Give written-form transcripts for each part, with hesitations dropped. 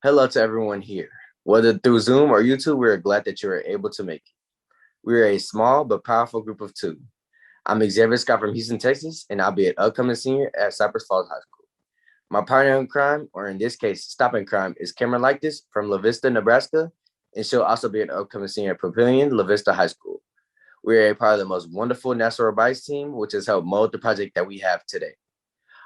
Hello to everyone here. Whether through Zoom or YouTube, we are glad that you are able to make it. We are a small but powerful group of two. I'm Xavier Scott from Houston, Texas, and I'll be an upcoming senior at Cypress Falls High School. My partner in crime, or in this case, stopping crime, is Kamryn Lichtas from La Vista, Nebraska, and she'll also be an upcoming senior at Papillion, La Vista High School. We are a part of the most wonderful National Robotics team, which has helped mold the project that we have today.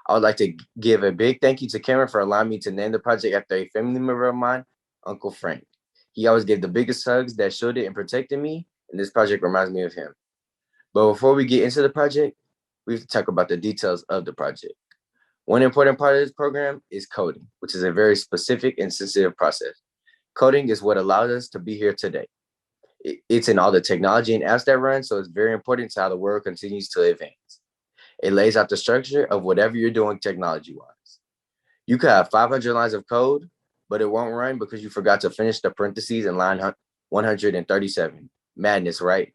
I would like to give a big thank you to Kamryn for allowing me to name the project after a family member of mine, Uncle Frank. He always gave the biggest hugs that shielded and protected me, and this project reminds me of him. But before we get into the project, we have to talk about the details of the project. One important part of this program is coding, which is a very specific and sensitive process. Coding is what allows us to be here today. It's in all the technology and apps that run, so it's very important to how the world continues to advance. It lays out the structure of whatever you're doing technology-wise. You could have 500 lines of code, but it won't run because you forgot to finish the parentheses in line 137. Madness, right?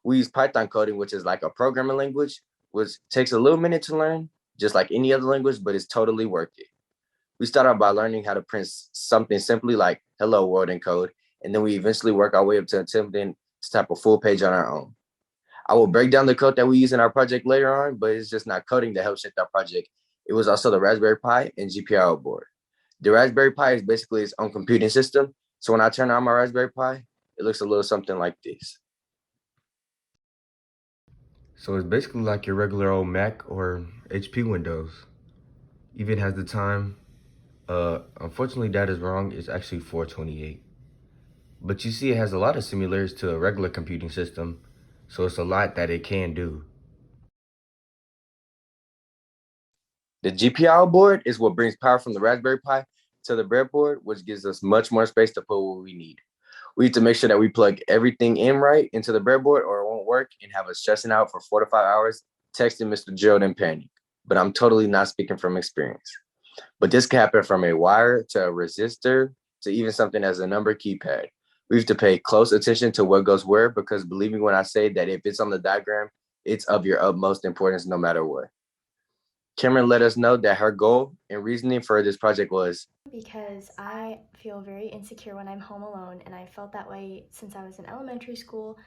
We use Python coding, which is like a programming language, which takes a little minute to learn, just like any other language, but it's totally worth it. We start out by learning how to print something simply like hello world in code, and then we eventually work our way up to attempting to type a full page on our own. I will break down the code that we use in our project later on, but it's just not coding that helps shape our project. It was also the Raspberry Pi and GPIO board. The Raspberry Pi is basically its own computing system. So when I turn on my Raspberry Pi, it looks a little something like this. So it's basically like your regular old Mac or HP Windows. Even has the time. Unfortunately, that is wrong. It's actually 428. But you see, it has a lot of similarities to a regular computing system. So it's a lot that it can do. The GPIO board is what brings power from the Raspberry Pi to the breadboard, which gives us much more space to put what we need. We need to make sure that we plug everything in right into the breadboard or it won't work and have us stressing out for 4 to 5 hours, texting Mr. Jerald in panic. But I'm totally not speaking from experience. But this can happen from a wire to a resistor to even something as a number keypad. We have to pay close attention to what goes where because believe me when I say that if it's on the diagram, it's of your utmost importance no matter what. Kamryn let us know that her goal and reasoning for this project was because I feel very insecure when I'm home alone, and I felt that way since I was in elementary school,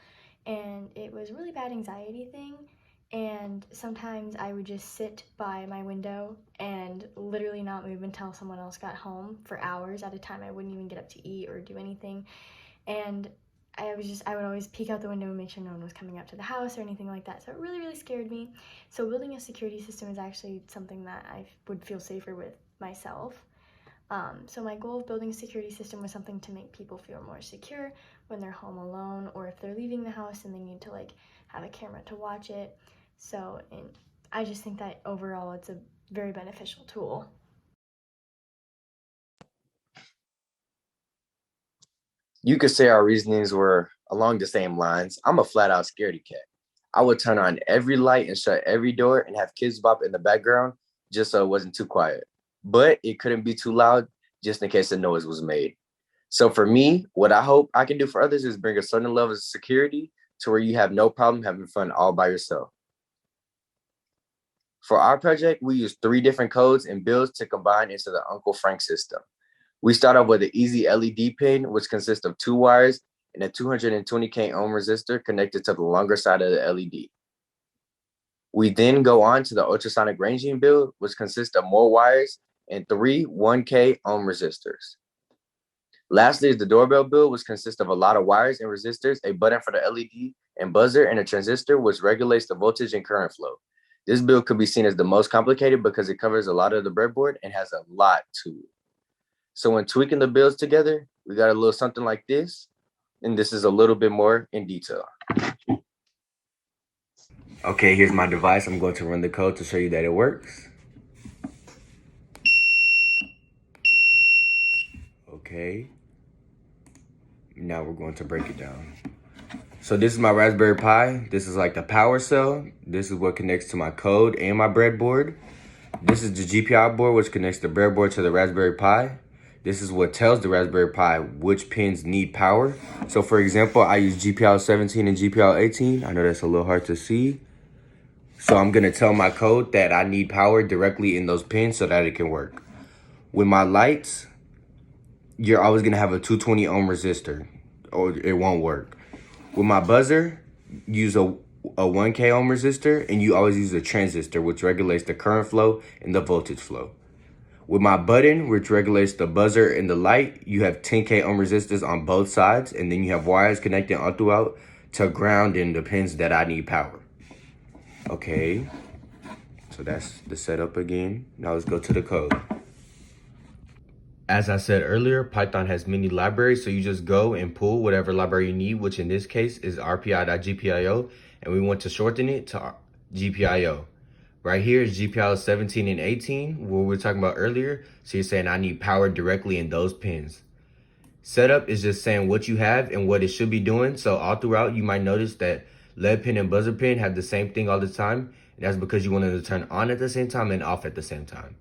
and it was a really bad anxiety thing. And sometimes I would just sit by my window and literally not move until someone else got home for hours at a time. I wouldn't even get up to eat or do anything. And I would always peek out the window and make sure no one was coming up to the house or anything like that. So it really, really scared me. So building a security system is actually something that I would feel safer with myself. So my goal of building a security system was something to make people feel more secure when they're home alone, or if they're leaving the house and they need to have a camera to watch it. So, and I just think that overall it's a very beneficial tool. you could say our reasonings were along the same lines. I'm a flat out scaredy cat. I would turn on every light and shut every door and have kids bop in the background just so it wasn't too quiet. But it couldn't be too loud just in case the noise was made. So for me, what I hope I can do for others is bring a certain level of security to where you have no problem having fun all by yourself. For our project, we use 3 different codes and builds to combine into the Uncle Frank system. We start off with an easy LED pin, which consists of 2 wires and a 220K ohm resistor connected to the longer side of the LED. We then go on to the ultrasonic ranging build, which consists of more wires and 3 1K ohm resistors. Lastly is the doorbell build, which consists of a lot of wires and resistors, a button for the LED and buzzer, and a transistor, which regulates the voltage and current flow. This build could be seen as the most complicated because it covers a lot of the breadboard and has a lot to it. So when tweaking the builds together, we got a little something like this, and this is a little bit more in detail. Okay, here's my device. I'm going to run the code to show you that it works. Okay. Now we're going to break it down. So this is my Raspberry Pi. This is like the power cell. This is what connects to my code and my breadboard. This is the GPI board, which connects the breadboard to the Raspberry Pi. This is what tells the Raspberry Pi which pins need power. So for example, I use GPIO 17 and GPIO 18. I know that's a little hard to see. So I'm gonna tell my code that I need power directly in those pins so that it can work. With my lights, you're always gonna have a 220 ohm resistor, or it won't work. With my buzzer, use a 1K ohm resistor, and you always use a transistor, which regulates the current flow and the voltage flow. With my button, which regulates the buzzer and the light, you have 10K ohm resistors on both sides, and then you have wires connecting all throughout to ground in the pins that I need power. Okay, so that's the setup again. Now let's go to the code. As I said earlier, Python has many libraries, so you just go and pull whatever library you need, which in this case is rpi.gpio, and we want to shorten it to GPIO. Right here is GPIO 17 and 18, what we were talking about earlier. So you're saying I need power directly in those pins. Setup is just saying what you have and what it should be doing. So all throughout, you might notice that lead pin and buzzer pin have the same thing all the time. And that's because you want it to turn on at the same time and off at the same time.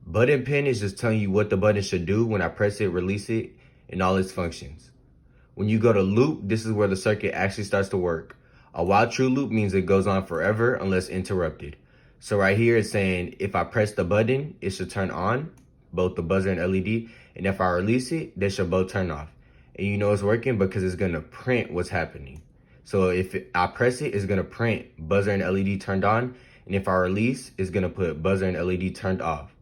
Button pin is just telling you what the button should do when I press it, release it, and all its functions. When you go to loop, this is where the circuit actually starts to work. A while true loop means it goes on forever unless interrupted. So right here it's saying if I press the button, it should turn on, both the buzzer and LED. And if I release it, they should both turn off. And you know it's working because it's gonna print what's happening. So if I press it, it's gonna print buzzer and LED turned on. And if I release, it's gonna put buzzer and LED turned off.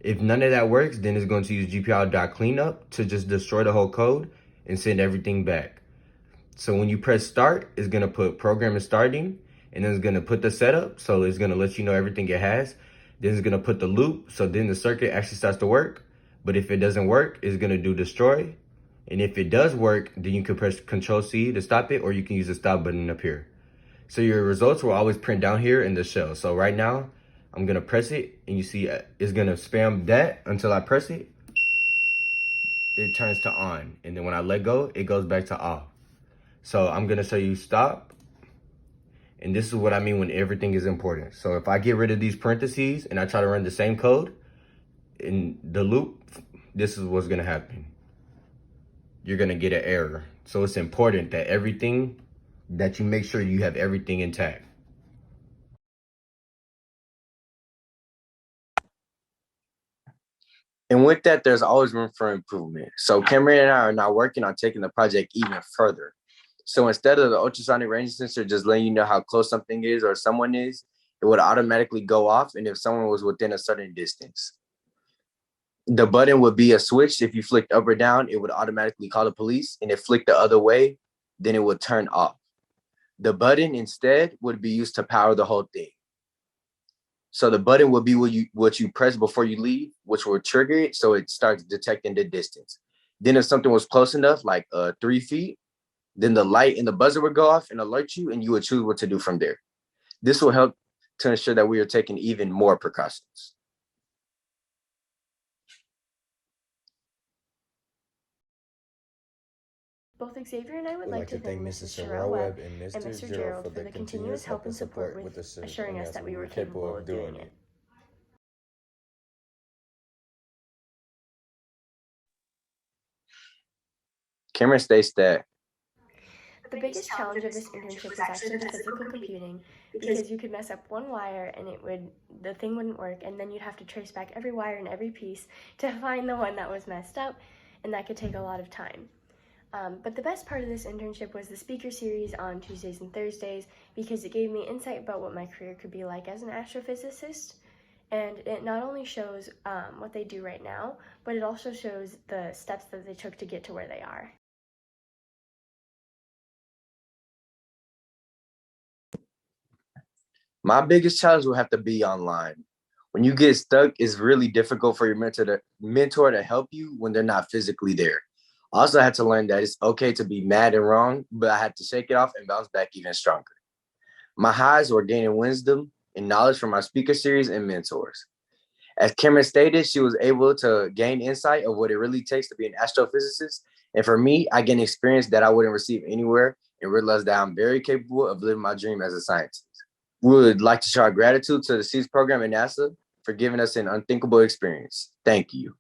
If none of that works, then it's going to use GPIO.cleanup to just destroy the whole code and send everything back. So when you press start, it's going to put program is starting, and then it's going to put the setup. So it's going to let you know everything it has. Then it's going to put the loop. So then the circuit actually starts to work. But if it doesn't work, it's going to do destroy. And if it does work, then you can press Control C to stop it, or you can use the stop button up here. So your results will always print down here in the shell. So right now, I'm gonna press it, and you see it's gonna spam that until I press it. It turns to on, and then when I let go, it goes back to off. So I'm gonna show you stop, and this is what I mean when everything is important. So if I get rid of these parentheses and I try to run the same code in the loop, this is what's gonna happen. You're gonna get an error. So it's important that you make sure you have everything intact. And with that, there's always room for improvement. So Kamryn and I are now working on taking the project even further. So instead of the ultrasonic range sensor just letting you know how close something is or someone is, it would automatically go off and if someone was within a certain distance. The button would be a switch. If you flicked up or down, it would automatically call the police. And if flicked the other way, then it would turn off. The button instead would be used to power the whole thing. So the button will be what you press before you leave, which will trigger it so it starts detecting the distance. Then if something was close enough, like 3 feet, then the light and the buzzer would go off and alert you, and you would choose what to do from there. This will help to ensure that we are taking even more precautions. Both Xavier and I would like to thank Mrs. Sha'Rell, Webb, and Mr. Jerald for the continuous help and support with assuring us that we were capable of doing it. Kamryn states that the biggest challenge of this internship was actually the physical computing, because you could mess up one wire and the thing wouldn't work, and then you'd have to trace back every wire and every piece to find the one that was messed up, and that could take a lot of time. But the best part of this internship was the speaker series on Tuesdays and Thursdays, because it gave me insight about what my career could be like as an astrophysicist. And it not only shows what they do right now, but it also shows the steps that they took to get to where they are. my biggest challenge will have to be online. When you get stuck, it's really difficult for your mentor to help you when they're not physically there. I also had to learn that it's okay to be mad and wrong, but I had to shake it off and bounce back even stronger. My highs were gaining wisdom and knowledge from my speaker series and mentors. As Kamryn stated, she was able to gain insight of what it really takes to be an astrophysicist. And for me, I gained experience that I wouldn't receive anywhere and realized that I'm very capable of living my dream as a scientist. We would like to show our gratitude to the SEEDS program at NASA for giving us an unthinkable experience. Thank you.